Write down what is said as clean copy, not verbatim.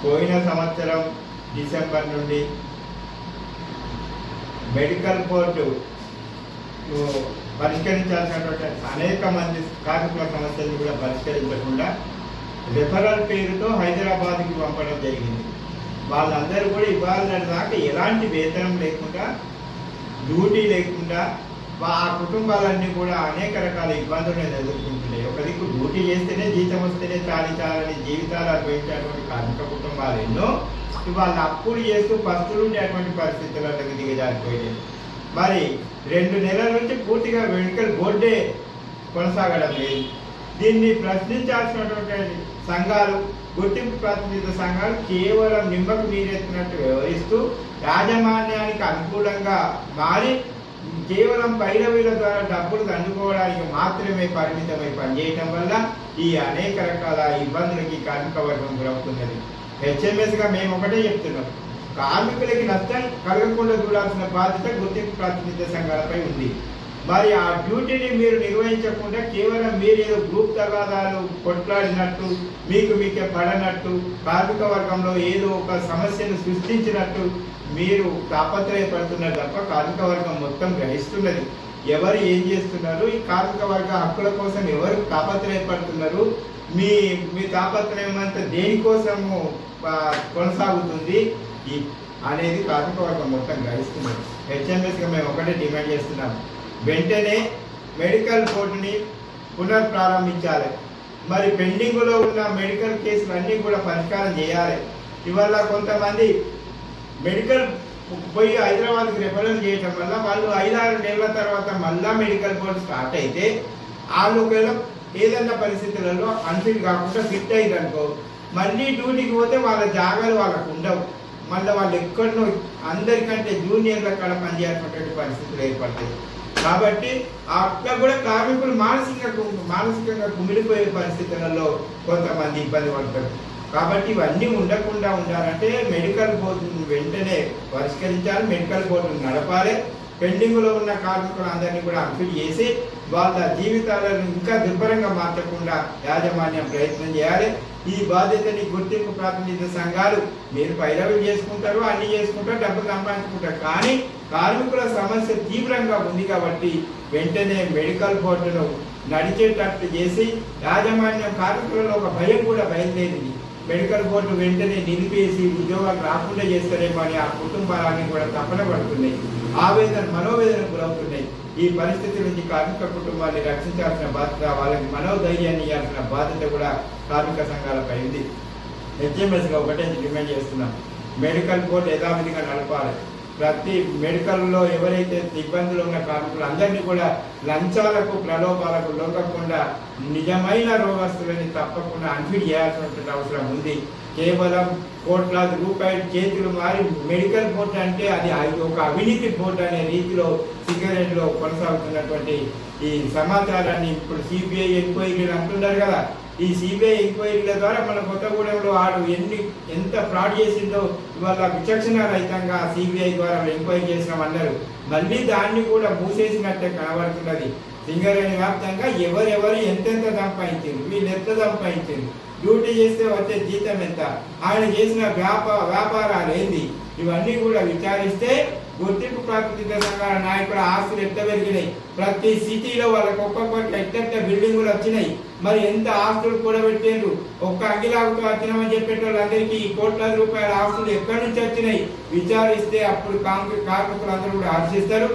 పోయిన సంవత్సరం డిసెంబర్ నుండి మెడికల్ బోర్డు పరిష్కరించాల్సినటువంటి అనేక మంది కార్మికుల సమస్యలను కూడా పరిష్కరించకుండా రెఫరల్ పేరుతో హైదరాబాద్కి పంపడం జరిగింది. వాళ్ళందరూ కూడా ఇవాళ దాకా ఎలాంటి వేతనం లేకుండా, డ్యూటీ లేకుండా ఆ కుటుంబాలన్నీ కూడా అనేక రకాల ఇబ్బందులను ఎదుర్కొంటున్నాయి. ఒక దిక్కు డ్యూటీ చేస్తేనే జీతం వస్తేనే చాలని జీవితాలు అనుభవించేటువంటి కార్మిక కుటుంబాలు ఎన్నో వాళ్ళు అప్పులు చేస్తూ పస్తులుండేటువంటి పరిస్థితులకు దిగజారిపోయాయి. మరి 2 నెలల నుంచి పూర్తిగా మెడికల్ బోర్డే కొనసాగడం లేదు. దీన్ని ప్రశ్నించాల్సినటువంటి సంఘాలు, గుర్తింపు ప్రాతినిధ్య సంఘాలు కేవలం నిమ్మకు నీరెత్తినట్టు వ్యవహరిస్తూ యాజమాన్యానికి అనుకూలంగా మారి కేవలం పైరవీల ద్వారా డబ్బులు దండుకోవడానికి మాత్రమే పరిమితమై పనిచేయటం వల్ల ఈ అనేక రకాల ఇబ్బందులకి కార్మిక వర్గం గురవుతున్నది. హెచ్ఎంఎస్గా మేము ఒకటే చెప్తున్నాం, కార్మికులకి నష్టం కలగకుండా చూడాల్సిన బాధ్యత గుర్తింపు ప్రాతినిధ్య సంఘాలపై ఉంది. మరి ఆ డ్యూటీని మీరు నిర్వహించకుండా కేవలం మీరు ఏదో గ్రూప్ తగాదాలు కొట్లాడినట్టు, మీకే పడనట్టు, కార్మిక వర్గంలో ఏదో ఒక సమస్యను సృష్టించినట్టు మీరు తాపత్రయపడుతున్నారు తప్ప కార్మిక వర్గం మొత్తం గ్రహిస్తున్నది. ఎవరు ఏం చేస్తున్నారు, ఈ కార్మిక వర్గ హక్కుల కోసం ఎవరు తాపత్రయపడుతున్నారు, మీ తాపత్రయం అంతా దేనికోసము కొనసాగుతుంది అనేది కార్మిక వర్గం మొత్తం గ్రహిస్తున్నారు. హెచ్ఎంఎస్గా మేము ఒకటే డిమాండ్ చేస్తున్నాం, వెంటనే మెడికల్ బోర్డుని పునఃప్రారంభించాలి. మరి పెండింగ్లో ఉన్న మెడికల్ కేసులు అన్నీ కూడా పరిష్కారం చేయాలి. ఇవాళ కొంతమంది మెడికల్ పోయి హైదరాబాద్కి రెఫరెన్స్ చేయటం వల్ల వాళ్ళు 5-6 నెలల తర్వాత మళ్ళా మెడికల్ బోర్డు స్టార్ట్ అయితే వాళ్ళు ఏదన్నా పరిస్థితులలో అన్ఫిట్ కాకుండా ఫిట్ అయ్యింది అనుకో, మళ్ళీ డ్యూటీకి పోతే వాళ్ళ జాగాలు వాళ్ళకు ఉండవు. మళ్ళీ వాళ్ళు ఎక్కడనో అందరికంటే జూనియర్ల కాడ పనిచేయాల్సినటువంటి పరిస్థితులు ఏర్పడతాయి. కాబట్టి అట్లా కూడా కార్మికులు మానసికంగా కుమిలిపోయే పరిస్థితులలో కొంతమంది ఇబ్బంది పడతారు. కాబట్టి ఇవన్నీ ఉండకుండా ఉండాలంటే మెడికల్ బోర్డును వెంటనే పరిష్కరించాలి, మెడికల్ బోర్డును నడపాలి. పెండింగ్లో ఉన్న కార్మికులందరినీ కూడా అన్ఫిట్ చేసి వాళ్ళ జీవితాలను ఇంకా దుర్భరంగా మార్చకుండా యాజమాన్యం ప్రయత్నం చేయాలి. ఈ బాధ్యతని గుర్తింపు ప్రాతినిధ్య సంఘాలు మీరు పైరవి చేసుకుంటారు, అన్ని చేసుకుంటారు, డబ్బు సంపాదించుకుంటారు. కానీ కార్మికుల సమస్య తీవ్రంగా ఉంది కాబట్టి వెంటనే మెడికల్ బోర్డును నడిచేటట్లు చేసి యాజమాన్యం కార్మికులలో ఒక భయం కూడా బయలుదేరింది. మెడికల్ బోర్డు వెంటనే నిలిపేసి ఉద్యోగాలు రాకుండా చేస్తారేమో అని ఆ కుటుంబాలన్నీ కూడా తపన పడుతున్నాయి, మనోవేదన గురవుతున్నాయి. ఈ పరిస్థితి నుంచి కార్మిక కుటుంబాన్ని రక్షించాల్సిన బాధ్యత, వాళ్ళకి మనోధైర్యాన్ని ఇవ్వాల్సిన బాధ్యత కూడా కార్మిక సంఘాలపై ఉంది. హెచ్ఎంఎస్గా ఒకటే డిమాండ్ చేస్తున్నాం, మెడికల్ బోర్డు యథావిధిగా నడపాలి. ప్రతి మెడికల్లో ఎవరైతే ఇబ్బందులు ఉన్న కార్మికులు అందరినీ కూడా లంచాలకు ప్రలోభాలకు లొంగకుండా నిజమైన రోగస్తులని తప్పకుండా అన్ఫిట్ చేయాల్సినటువంటి అవసరం ఉంది. కేవలం కోట్లాది రూపాయలు చేతులు మారి మెడికల్ బోర్డు అంటే అది ఒక అవినీతి బోర్డు అనే రీతిలో సిగరెట్లో కొనసాగుతున్నటువంటి ఈ సమాచారాన్ని ఇప్పుడు సిబిఐ ఎంక్వైరీలు అంటున్నారు కదా. ఈ సిబిఐ ఎంక్వైరీల ద్వారా మన కొత్తగూడెంలో ఆడు ఎంత ఫ్రాడ్ చేసిందో ఇవాళ విచక్షణ రహితంగా సిబిఐ ద్వారా ఎంక్వైరీ చేసినామన్నారు. మళ్ళీ దాన్ని కూడా మూసేసినట్టే కనబడుతున్నది. సింగరేణి వ్యాప్తంగా ఎవరెవరు ఎంతెంత సంపాదించారు, వీళ్ళు ఎంత సంపాదించారు, డ్యూటీ చేస్తే వచ్చే జీతం ఎంత, ఆయన చేసిన వ్యాపారాలు ఏంది, ఇవన్నీ కూడా విచారిస్తే గుర్తింపు ప్రాతినిధ్య సంఘాల నాయకుల ఆస్తులు ఎంత పెరిగినాయి, ప్రతి సిటీలో వాళ్ళకి ఒక్కొక్కటి ఎట్ట బిల్డింగులు వచ్చినాయి, మరి ఎంత ఆస్తులు కూడా పెట్టారు, ఒక్క అంగిలాగుతో వచ్చినామని చెప్పేటోళ్ళందరికీ ఈ కోట్లాది రూపాయల ఆస్తులు ఎక్కడి నుంచి వచ్చినాయి విచారిస్తే అప్పుడు కార్మికులు అందరూ కూడా హర్షిస్తారు.